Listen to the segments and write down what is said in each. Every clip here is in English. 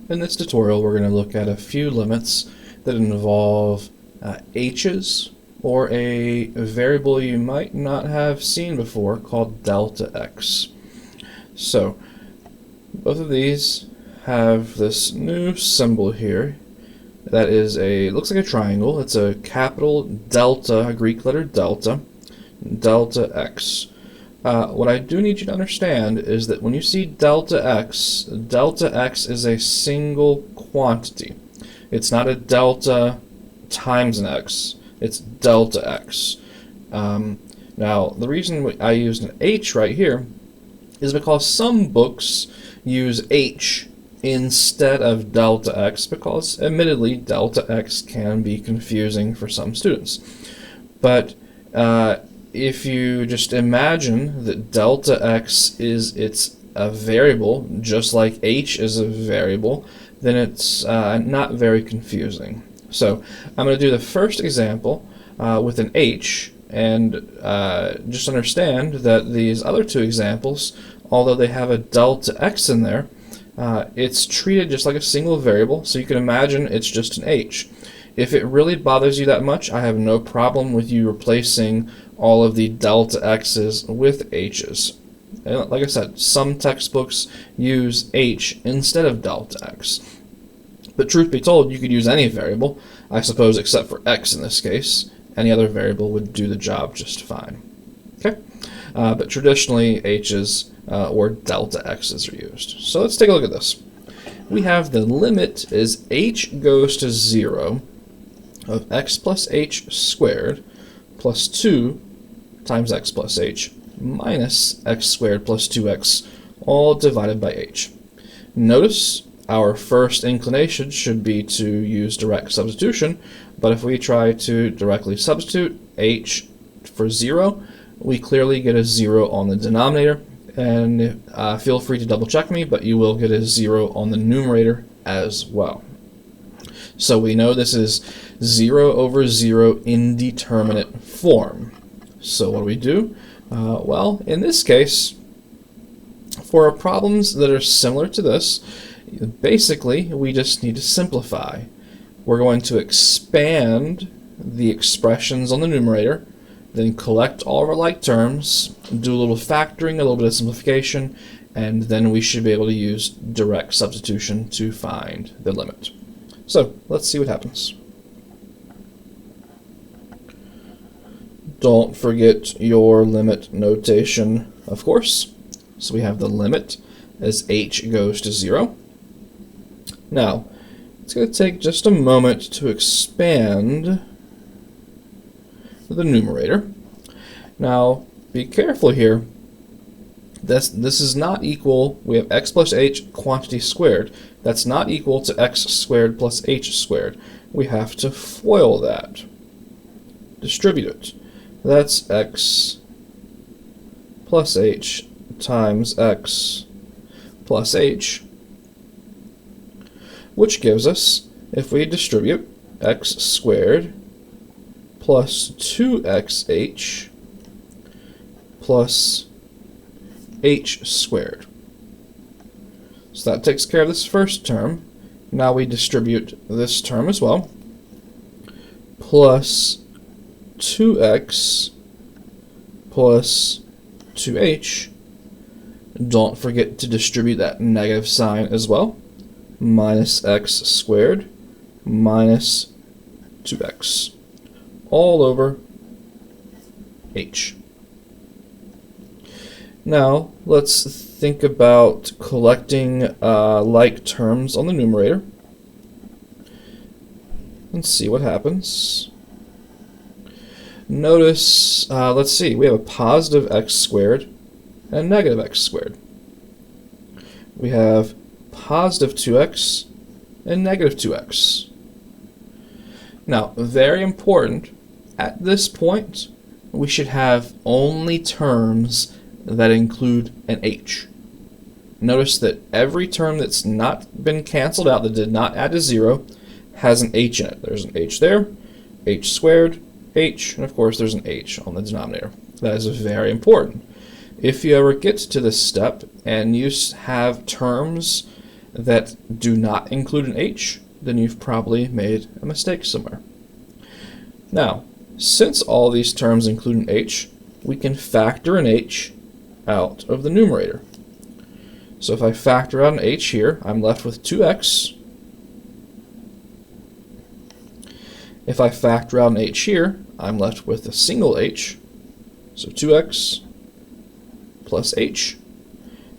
In this tutorial, we're going to look at a few limits that involve h's, or a variable you might not have seen before called delta x. So, both of these have this new symbol here that is looks like a triangle. It's a capital delta, a Greek letter delta, delta x. What I do need you to understand is that when you see delta x is a single quantity. It's not a delta times an x, it's delta x. Now, the reason I used an h right here is because some books use h instead of delta x because, admittedly, delta x can be confusing for some students. But if you just imagine that delta x is a variable, just like h is a variable, then it's not very confusing. So I'm going to do the first example with an h, and just understand that these other two examples, although they have a delta x in there, it's treated just like a single variable, so you can imagine it's just an h. If it really bothers you that much, I have no problem with you replacing all of the delta x's with h's. And like I said, some textbooks use h instead of delta x. But truth be told, you could use any variable, I suppose, except for x in this case. Any other variable would do the job just fine. Okay? But traditionally, h's or delta x's are used. So let's take a look at this. We have the limit as h goes to 0 of x plus h squared plus 2 times x plus h minus x squared plus 2x, all divided by h. Notice our first inclination should be to use direct substitution, but if we try to directly substitute h for 0, we clearly get a 0 on the denominator, and feel free to double check me, but you will get a 0 on the numerator as well. So we know this is 0 over 0 indeterminate form. So what do? Well, in this case, for problems that are similar to this, basically we just need to simplify. We're going to expand the expressions on the numerator, then collect all of our like terms, do a little factoring, a little bit of simplification, and then we should be able to use direct substitution to find the limit. So let's see what happens. Don't forget your limit notation, of course. So we have the limit as h goes to 0. Now, it's going to take just a moment to expand the numerator. Now, be careful here. This is not equal, we have x plus h quantity squared. That's not equal to x squared plus h squared. We have to FOIL that. Distribute it. That's x plus h times x plus h, which gives us, if we distribute, x squared plus 2xh plus h squared. So that takes care of this first term. Now we distribute this term as well, plus 2x plus 2h. Don't forget to distribute that negative sign as well, minus x squared minus 2x, all over h. Now, let's think about collecting like terms on the numerator and see what happens. Notice, let's see, we have a positive x squared and a negative x squared. We have positive 2x and negative 2x. Now, very important, at this point, we should have only terms that include an h. Notice that every term that's not been canceled out, that did not add to 0, has an h in it. There's an h there, h squared, h, and of course there's an h on the denominator. That is very important. If you ever get to this step and you have terms that do not include an h, then you've probably made a mistake somewhere. Now, since all these terms include an h, we can factor an h out of the numerator. So if I factor out an h here, I'm left with 2x. If I factor out an h here, I'm left with a single h, so 2x plus h.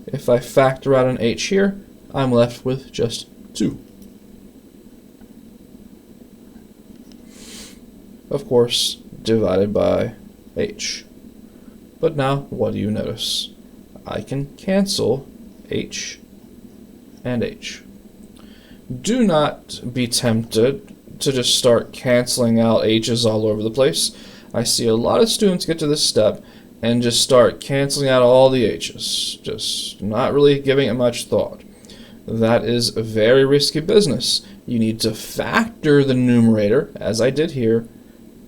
If I factor out an h here, I'm left with just 2. Of course, divided by h. But now, what do you notice? I can cancel h and h. Do not be tempted to just start canceling out h's all over the place. I see a lot of students get to this step and just start canceling out all the h's, just not really giving it much thought. That is a very risky business. You need to factor the numerator, as I did here,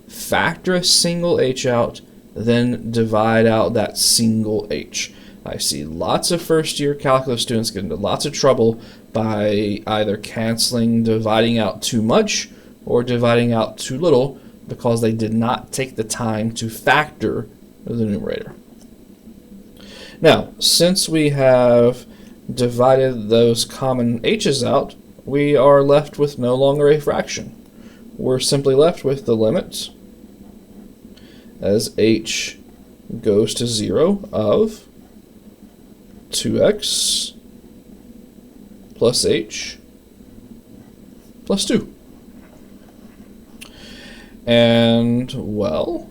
factor a single h out, then divide out that single h. I see lots of first-year calculus students get into lots of trouble by either canceling, dividing out too much, or dividing out too little because they did not take the time to factor the numerator. Now, since we have divided those common h's out, we are left with no longer a fraction. We're simply left with the limit as h goes to 0 of 2x plus h plus 2. And, well,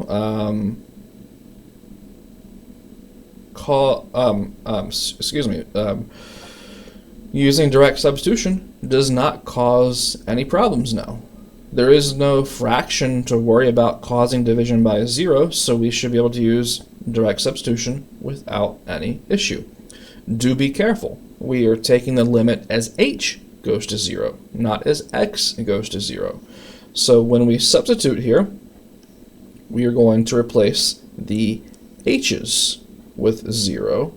using direct substitution does not cause any problems now. There is no fraction to worry about causing division by 0, so we should be able to use direct substitution without any issue. Do be careful. We are taking the limit as h goes to 0, not as x goes to 0. So when we substitute here, we are going to replace the h's with 0,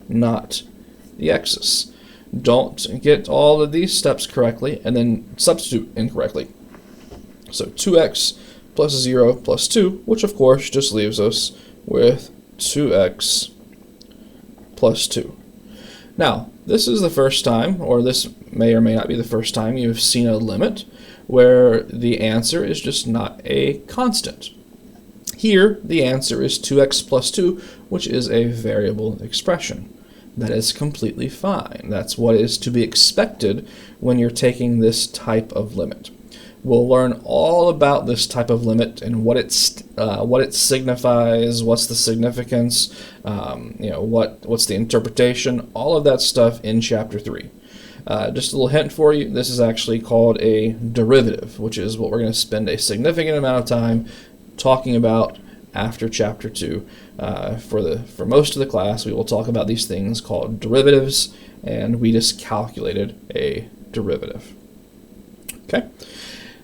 not the x's. Don't get all of these steps correctly and then substitute incorrectly. So 2x plus 0 plus 2, which of course just leaves us with 2x plus 2. Now, this is the first time, or this may or may not be the first time, you've seen a limit where the answer is just not a constant. Here, the answer is 2x plus 2, which is a variable expression. That is completely fine. That's what is to be expected when you're taking this type of limit. We'll learn all about this type of limit and what it signifies, what's the significance, what's the interpretation, all of that stuff in Chapter 3. Just a little hint for you, this is actually called a derivative, which is what we're going to spend a significant amount of time talking about after Chapter 2. For most of the class, we will talk about these things called derivatives, and we just calculated a derivative. Okay,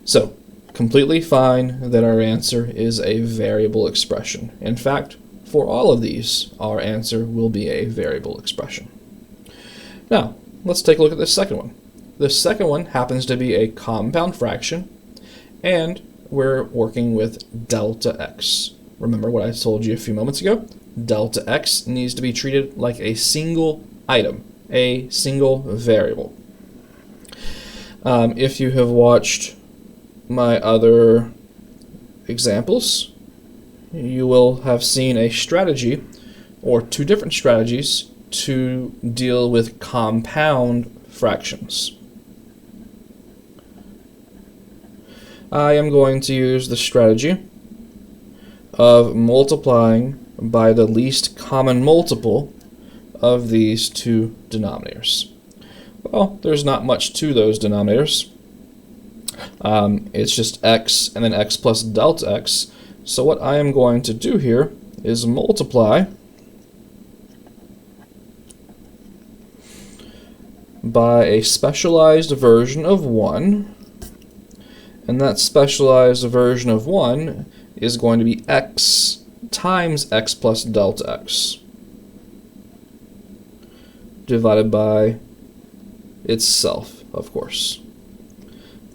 so completely fine that our answer is a variable expression. In fact, for all of these, our answer will be a variable expression. Now, let's take a look at the second one. The second one happens to be a compound fraction, and we're working with delta x. Remember what I told you a few moments ago? Delta x needs to be treated like a single item, a single variable. If you have watched my other examples, you will have seen a strategy, or two different strategies, to deal with compound fractions. I am going to use the strategy of multiplying by the least common multiple of these two denominators. Well, there's not much to those denominators. It's just x and then x plus delta x. So what I am going to do here is multiply by a specialized version of 1, and that specialized version of 1 is going to be x times x plus delta x divided by itself, of course.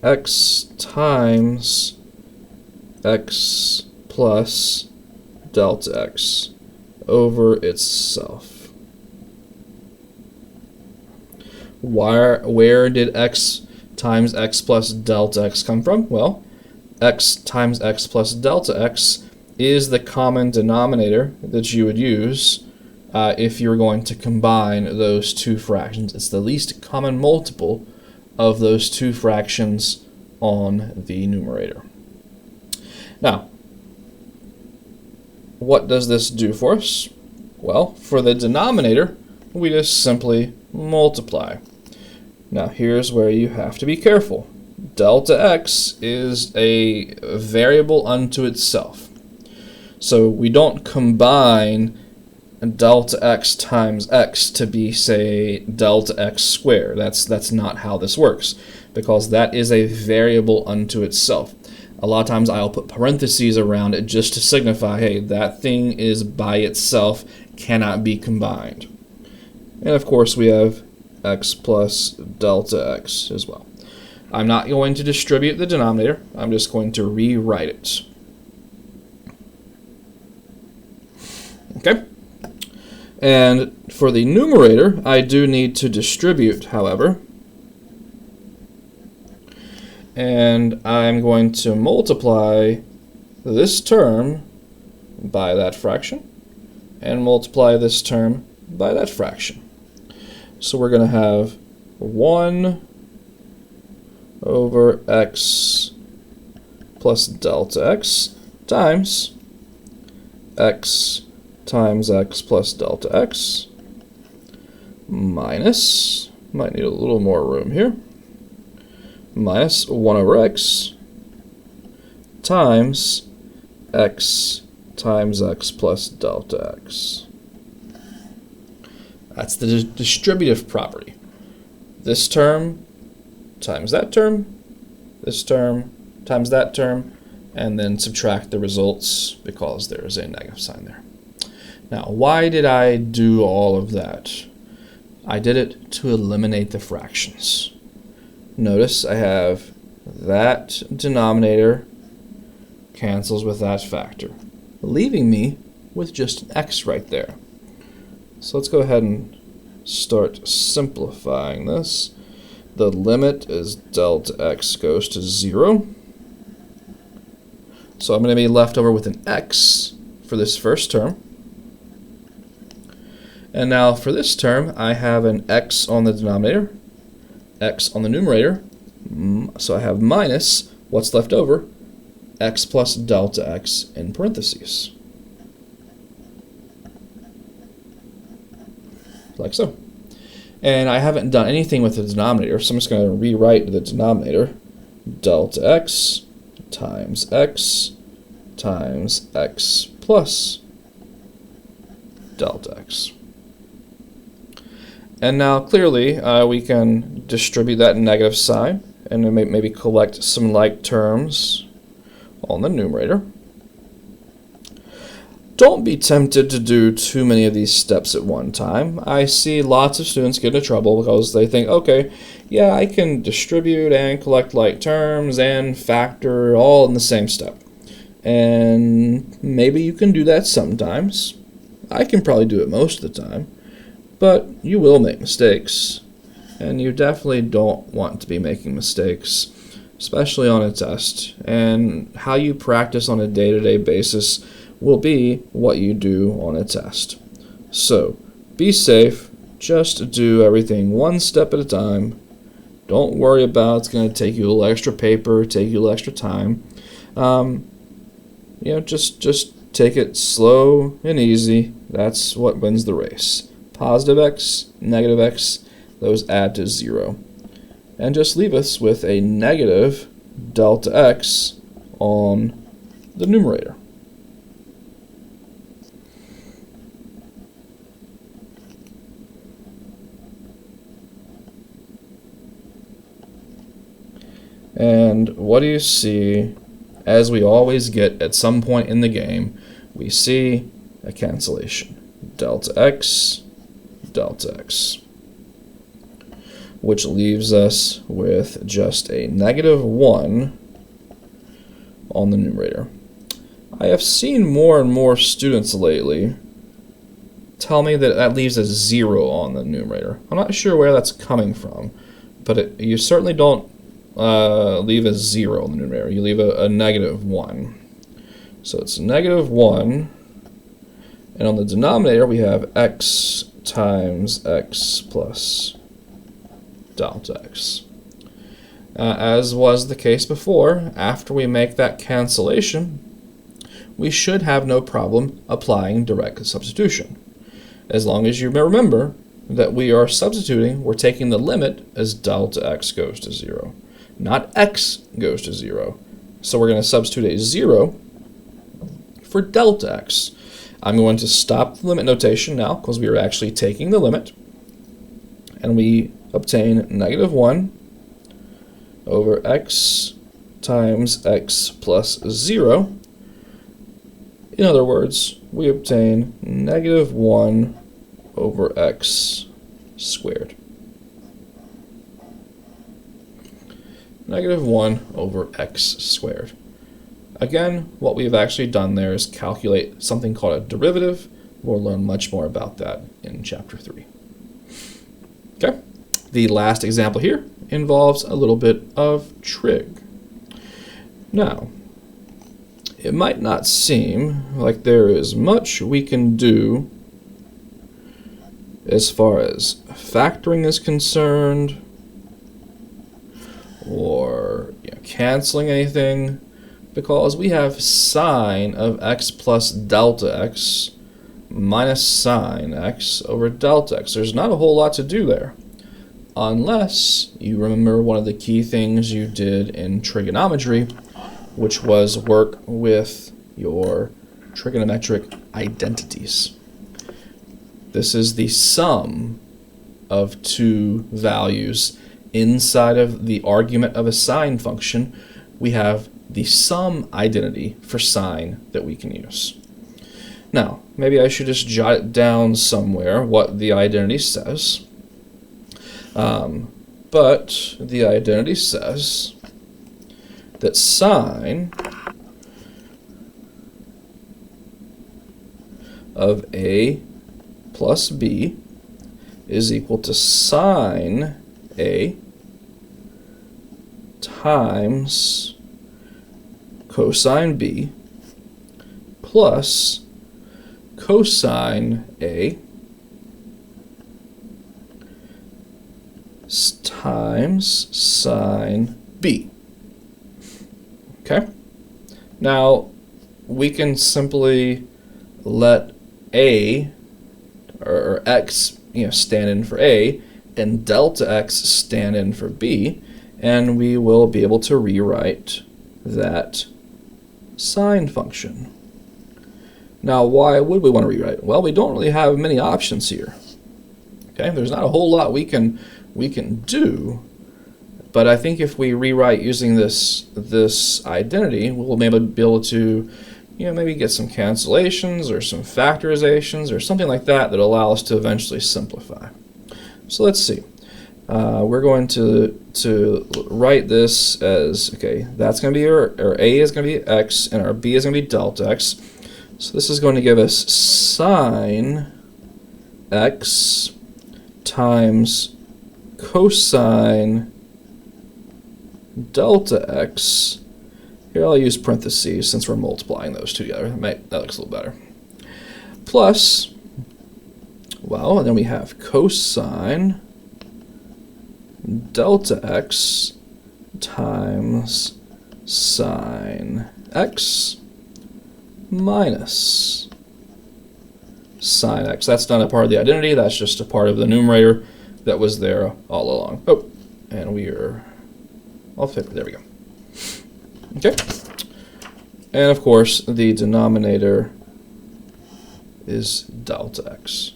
X times x plus delta x over itself. Where did x times x plus delta x come from? Well, x times x plus delta x is the common denominator that you would use if you're going to combine those two fractions. It's the least common multiple of those two fractions on the numerator. Now, what does this do for us? Well, for the denominator, we just simply multiply. Now, here's where you have to be careful. Delta x is a variable unto itself. So we don't combine delta x times x to be, say, delta x squared. That's not how this works, because that is a variable unto itself. A lot of times I'll put parentheses around it just to signify, hey, that thing is by itself, cannot be combined. And of course we have x plus delta x as well. I'm not going to distribute the denominator, I'm just going to rewrite it. Okay? And for the numerator, I do need to distribute, however. And I'm going to multiply this term by that fraction, and multiply this term by that fraction. So we're going to have 1 over x plus delta x times x times x plus delta x minus, might need a little more room here, minus 1 over x times x times x plus delta x. That's the distributive property. This term times that term, this term times that term, and then subtract the results because there's a negative sign there. Now, why did I do all of that? I did it to eliminate the fractions. Notice I have that denominator cancels with that factor, leaving me with just an x right there. So let's go ahead and start simplifying this. The limit is delta x goes to 0. So I'm going to be left over with an x for this first term. And now for this term, I have an x on the denominator, x on the numerator. So I have minus, what's left over, x plus delta x in parentheses. Like so. And I haven't done anything with the denominator, so I'm just going to rewrite the denominator. Delta x times x times x plus delta x. And now clearly we can distribute that negative sign and maybe collect some like terms on the numerator. Don't be tempted to do too many of these steps at one time. I see lots of students get into trouble because they think, okay, yeah, I can distribute and collect like terms and factor all in the same step. And maybe you can do that sometimes. I can probably do it most of the time. But you will make mistakes. And you definitely don't want to be making mistakes, especially on a test. And how you practice on a day-to-day basis will be what you do on a test. So, be safe, just do everything one step at a time. Don't worry about it's going to take you a little extra paper, take you a little extra time. Just take it slow and easy. That's what wins the race. Positive x, negative x, those add to 0. And just leave us with a negative delta x on the numerator. And what do you see? As we always get at some point in the game, we see a cancellation. Delta x, delta x. which leaves us with just a -1 on the numerator. I have seen more and more students lately tell me that that leaves a 0 on the numerator. I'm not sure where that's coming from, but you certainly don't leave a 0 on the numerator. You leave a -1. So it's -1, and on the denominator we have x times x plus delta x. As was the case before, after we make that cancellation, we should have no problem applying direct substitution. As long as you remember that we are substituting, we're taking the limit as delta x goes to 0, not x goes to 0. So we're going to substitute a 0 for delta x. I'm going to stop the limit notation now because we are actually taking the limit, and we obtain -1 over x times x plus 0. In other words, we obtain -1 over x squared. -1 over x squared. Again, what we've actually done there is calculate something called a derivative. We'll learn much more about that in chapter 3. Okay, the last example here involves a little bit of trig. Now, it might not seem like there is much we can do as far as factoring is concerned, or canceling anything, because we have sine of x plus delta x minus sine x over delta x. There's not a whole lot to do there, unless you remember one of the key things you did in trigonometry, which was work with your trigonometric identities. This is the sum of two values inside of the argument of a sine function. We have the sum identity for sine that we can use. Now, maybe I should just jot it down somewhere what the identity says. But the identity says that sine of A plus B is equal to sine A times cosine B plus cosine A times sine B. Okay? Now, we can simply let A, or x, stand in for A, and delta x stand in for B, and we will be able to rewrite that sine function. Now, why would we want to rewrite? Well, we don't really have many options here. Okay, there's not a whole lot we can do, but I think if we rewrite using this identity, we'll maybe be able to maybe get some cancellations or some factorizations or something like that that allow us to eventually simplify. So let's see. We're going to write this as, okay, that's going to be our A is going to be x, and our B is going to be delta x. So this is going to give us sine x times cosine delta x. Here I'll use parentheses since we're multiplying those two together. That looks a little better. Plus, well, and then we have cosine delta x times sine x minus sine x. That's not a part of the identity, that's just a part of the numerator that was there all along. Oh, and we are all fit. There we go. Okay. And of course, the denominator is delta x.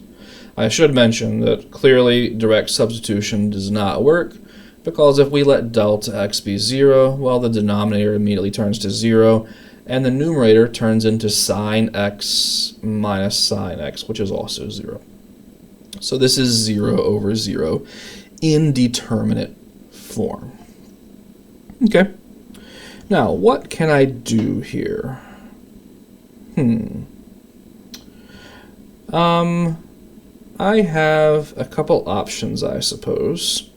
I should mention that clearly direct substitution does not work, because if we let delta x be 0, well, the denominator immediately turns to 0, and the numerator turns into sine x minus sine x, which is also 0. So this is 0 over 0. indeterminate form. Okay. Now, what can I do here? I have a couple options, I suppose.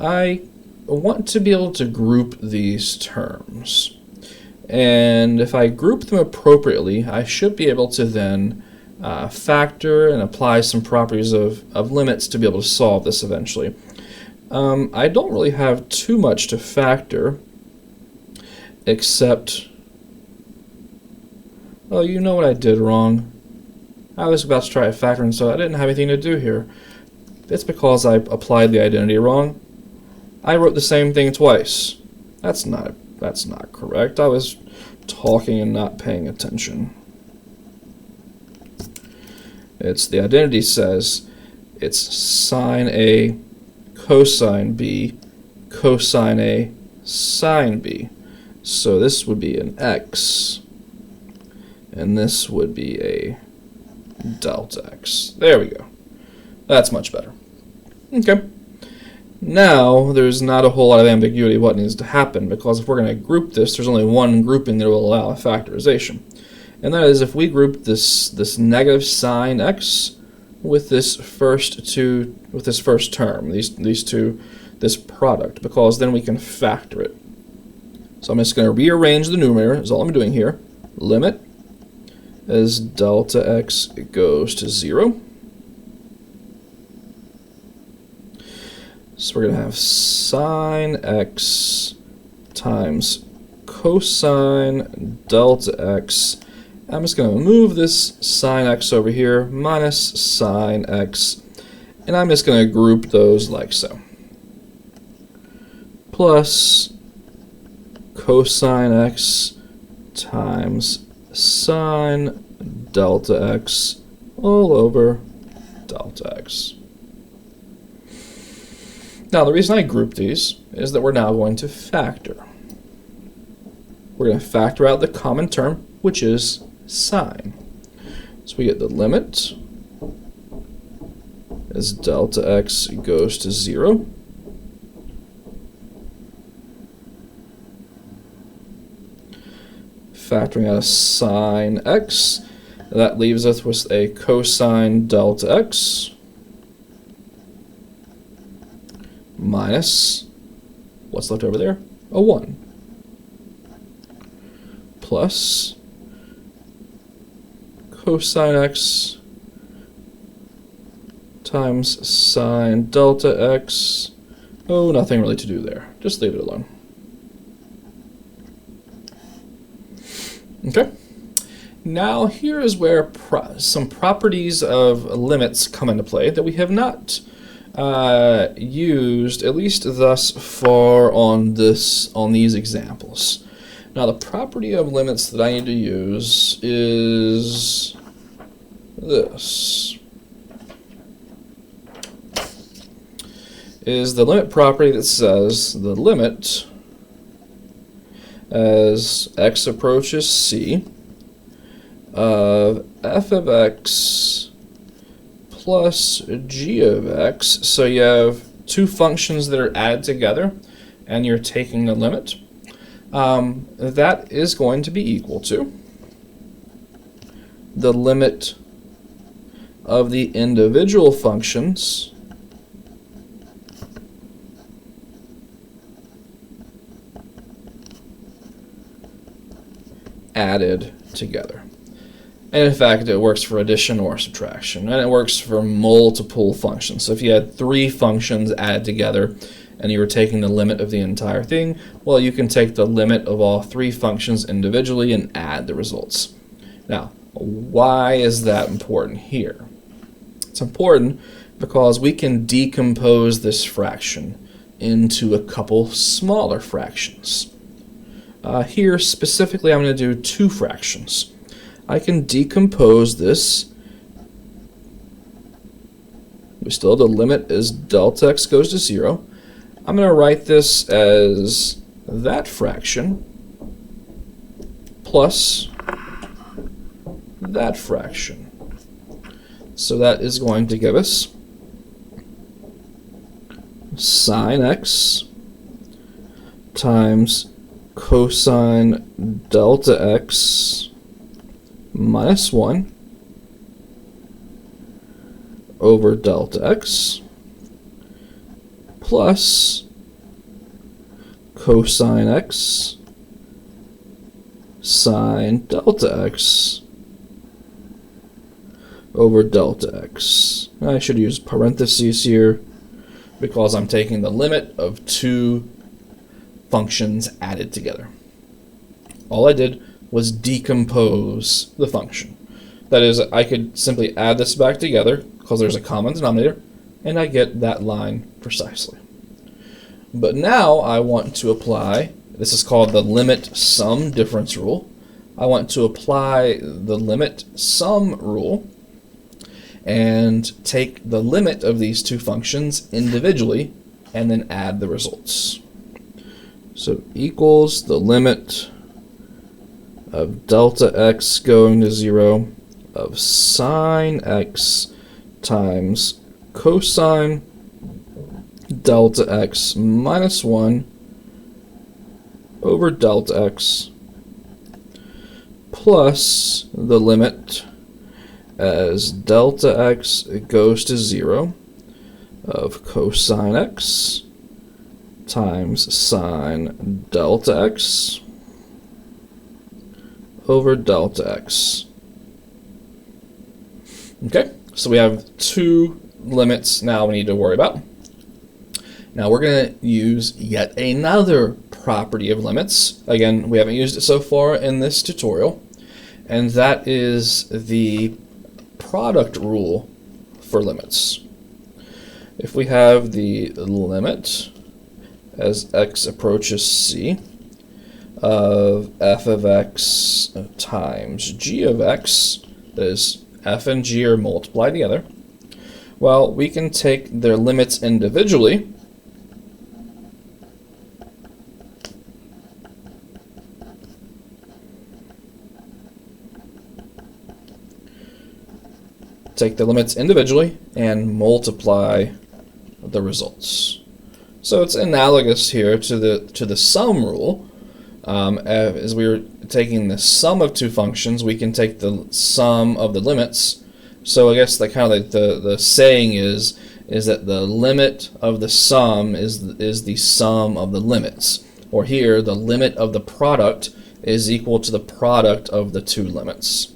I want to be able to group these terms. And if I group them appropriately, I should be able to then factor and apply some properties of limits to be able to solve this eventually. I don't really have too much to factor, except, oh, you know what I did wrong. I was about to try factoring, so I didn't have anything to do here. It's because I applied the identity wrong. I wrote the same thing twice. That's not correct. I was talking and not paying attention. It's the identity says it's sine A, cosine B, cosine A, sine B. So this would be an x, and this would be a delta x. There we go. That's much better. Okay. Now, there's not a whole lot of ambiguity what needs to happen, because if we're going to group this, there's only one grouping that will allow a factorization. And that is if we group this negative sine x with this first term, this product, because then we can factor it. So I'm just going to rearrange the numerator, is all I'm doing here. Limit as delta x goes to 0. So we're going to have sine x times cosine delta x. I'm just going to move this sine x over here, minus sine x, and I'm just going to group those like so. Plus cosine x times sine delta x all over delta x. Now, the reason I group these is that we're now going to factor. We're going to factor out the common term, which is sine. So we get the limit as delta x goes to 0. Factoring out a sine x, that leaves us with a cosine delta x minus, what's left over there? A 1. Plus cosine x times sine delta x. Oh, nothing really to do there. Just leave it alone. Okay. Now here is where some properties of limits come into play that we have not used, at least thus far on these examples. Now the property of limits that I need to use is this. Is the limit property that says the limit as x approaches c of f of x plus g of x. So you have two functions that are added together and you're taking the limit. That is going to be equal to the limit of the individual functions added together. And in fact, it works for addition or subtraction, and it works for multiple functions. So if you had 3 functions added together and you were taking the limit of the entire thing, well, you can take the limit of all 3 functions individually and add the results. Now, why is that important here? It's important because we can decompose this fraction into a couple smaller fractions. Here, specifically, I'm going to do 2 fractions. I can decompose this. We still have the limit as delta x goes to 0. I'm going to write this as that fraction plus that fraction. So that is going to give us sine x times cosine delta x minus 1 over delta x plus cosine x sine delta x over delta x. I should use parentheses here because I'm taking the limit of two functions added together. All I did was decompose the function. That is, I could simply add this back together because there's a common denominator, and I get that line precisely. But now I want to apply, this is called the limit sum difference rule. I want to apply the limit sum rule and take the limit of these two functions individually and then add the results. So equals the limit of delta x going to 0 of sine x times cosine delta x minus 1 over delta x plus the limit as delta x goes to 0 of cosine x times sine delta x over delta x. Okay, so we have two limits now we need to worry about. Now we're going to use yet another property of limits. Again, we haven't used it so far in this tutorial, and that is the product rule for limits. If we have the limit as x approaches c of f of x times g of x, that is, f and g are multiplied together, well, we can take their limits individually and multiply the results. So it's analogous here to the sum rule. As we were taking the sum of two functions, we can take the sum of the limits. So I guess the saying is that the limit of the sum is the sum of the limits. Or here, the limit of the product is equal to the product of the two limits.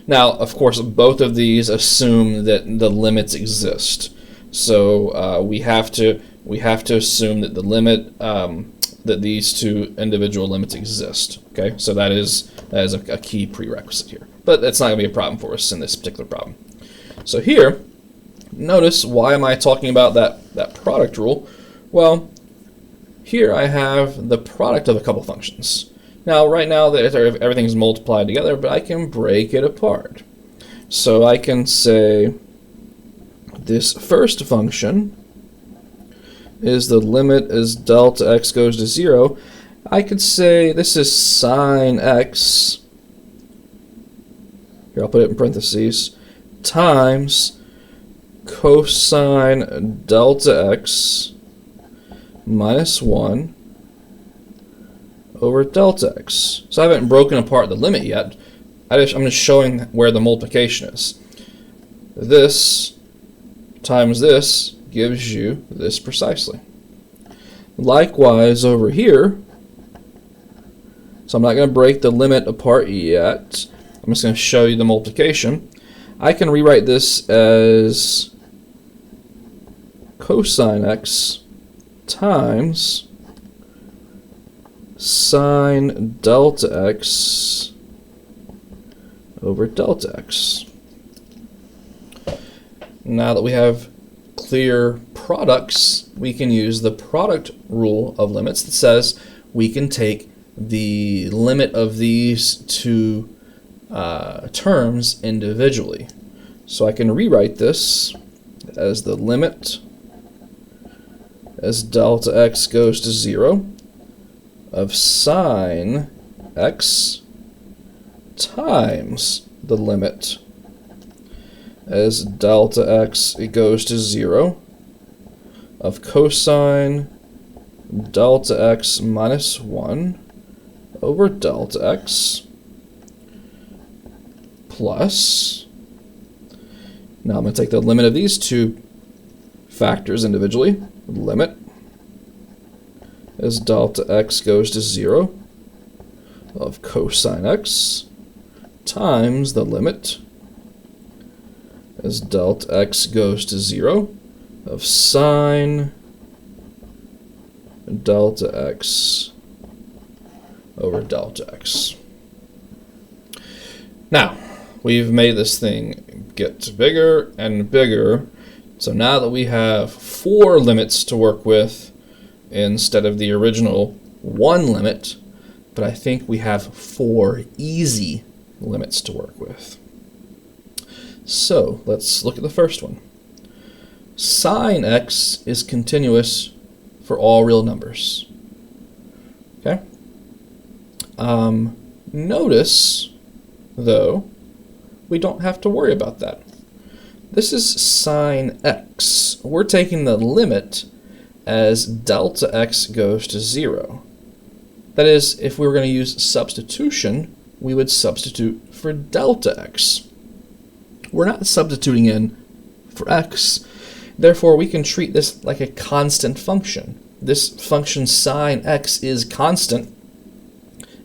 Now, of course, both of these assume that the limits exist. So we have to assume that the limit that these two individual limits exist. Okay, so that is a key prerequisite here. But that's not going to be a problem for us in this particular problem. So here, notice, why am I talking about that product rule? Well, here I have the product of a couple functions. Now, right now, everything's multiplied together, but I can break it apart. So I can say this first function is the limit as delta x goes to 0. I could say this is sine x, here I'll put it in parentheses, times cosine delta x minus 1 over delta x. So I haven't broken apart the limit yet. I'm just showing where the multiplication is. This times this gives you this precisely. Likewise over here, so I'm not going to break the limit apart yet. I'm just going to show you the multiplication. I can rewrite this as cosine x times sine delta x over delta x. Now that we have clear products, we can use the product rule of limits that says we can take the limit of these two terms individually. So I can rewrite this as the limit as delta x goes to 0 of sine x times the limit as delta x goes to 0 of cosine delta x minus 1 over delta x plus, now I'm going to take the limit of these two factors individually, limit as delta x goes to 0 of cosine x times the limit as delta x goes to 0 of sine delta x over delta x. Now, we've made this thing get bigger and bigger, so now that we have 4 limits to work with instead of the original 1 limit, but I think we have 4 easy limits to work with. So let's look at the first one. Sine x is continuous for all real numbers. Okay. Notice, though, we don't have to worry about that. This is sine x. We're taking the limit as delta x goes to 0. That is, if we were going to use substitution, we would substitute for delta x. We're not substituting in for x, therefore we can treat this like a constant function. This function sine x is constant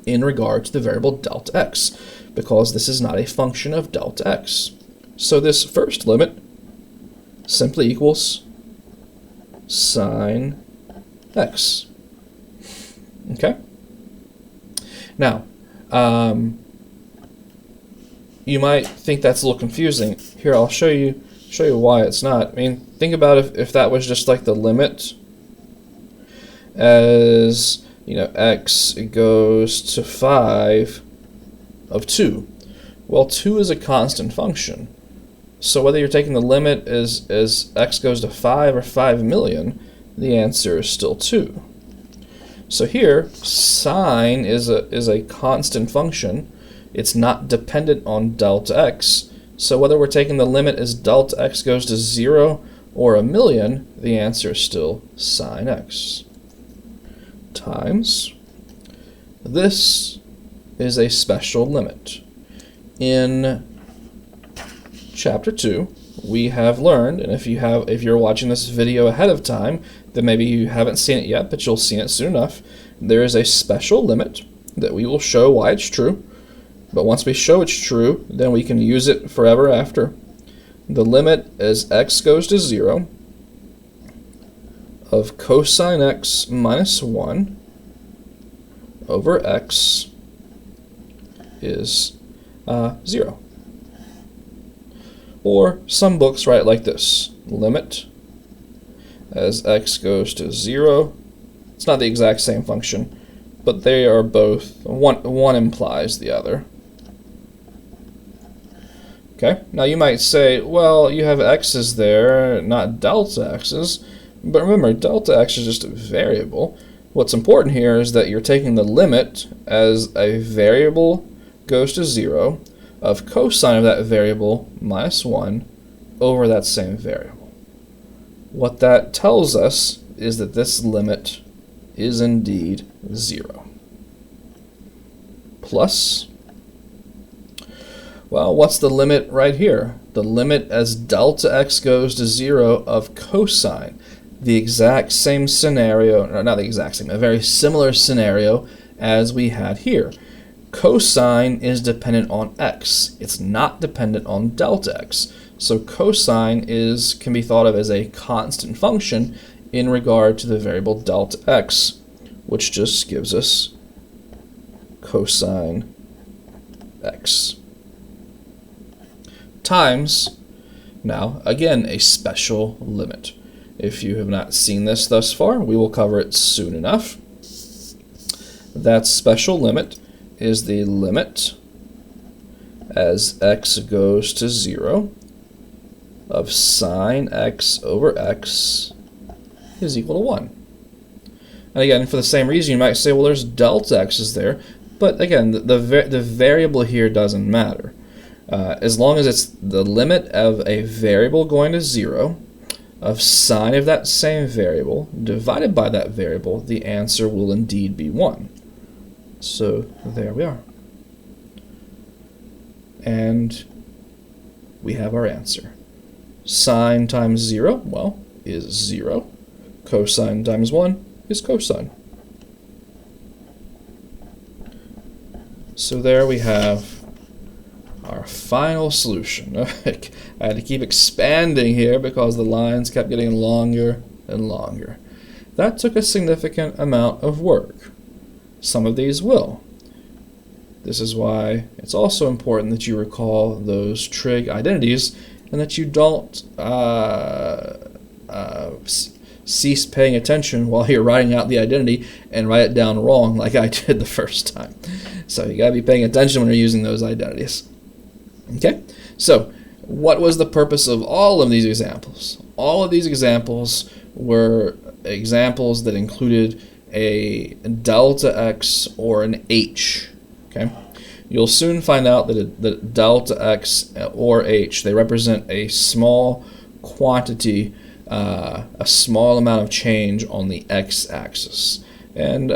in regard to the variable delta x, because this is not a function of delta x. So this first limit simply equals sine x. Okay? Now, you might think that's a little confusing. Here, I'll show you why it's not. I mean, think about if that was just like the limit as, you know, x goes to 5 of 2. Well, 2 is a constant function. So whether you're taking the limit as x goes to 5 or 5 million, the answer is still 2. So here, sine is a constant function. It's not dependent on delta x. So whether we're taking the limit as delta x goes to 0 or a million, the answer is still sine x. Times, this is a special limit. In chapter 2, we have learned, and if you're watching this video ahead of time, then maybe you haven't seen it yet, but you'll see it soon enough. There is a special limit that we will show why it's true. But once we show it's true, then we can use it forever after. The limit as x goes to 0 of cosine x minus 1 over x is 0. Or some books write like this: limit as x goes to 0. It's not the exact same function, but they are both, one implies the other. Okay, now you might say, well, you have x's there, not delta x's. But remember, delta x is just a variable. What's important here is that you're taking the limit as a variable goes to 0 of cosine of that variable minus 1 over that same variable. What that tells us is that this limit is indeed 0. Plus, well, what's the limit right here? The limit as delta x goes to 0 of cosine. The exact same scenario, or not the exact same, a very similar scenario as we had here. Cosine is dependent on x. It's not dependent on delta x. So cosine can be thought of as a constant function in regard to the variable delta x, which just gives us cosine x. Times, now again, a special limit. If you have not seen this thus far, we will cover it soon enough. That special limit is the limit as x goes to 0 of sine x over x is equal to 1. And again, for the same reason, you might say, well, there's delta x's there, but again, the variable here doesn't matter. As long as it's the limit of a variable going to 0 of sine of that same variable divided by that variable, the answer will indeed be 1. So there we are. And we have our answer. Sine times 0, well, is 0. Cosine times 1 is cosine. So there we have our final solution. I had to keep expanding here because the lines kept getting longer and longer. That took a significant amount of work. Some of these will. This is why it's also important that you recall those trig identities and that you don't cease paying attention while you're writing out the identity and write it down wrong like I did the first time. So you got to be paying attention when you're using those identities. Okay, so what was the purpose of all of these examples? All of these examples were examples that included a delta x or an h. Okay, you'll soon find out that delta x or h, they represent a small quantity, a small amount of change on the x-axis. And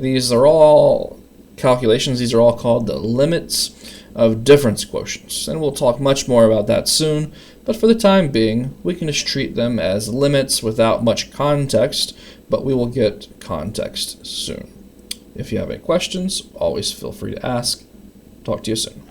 these are all calculations. These are all called the limits of difference quotients, and we'll talk much more about that soon, but for the time being we can just treat them as limits without much context, but we will get context soon. If you have any questions, always feel free to ask. Talk to you soon.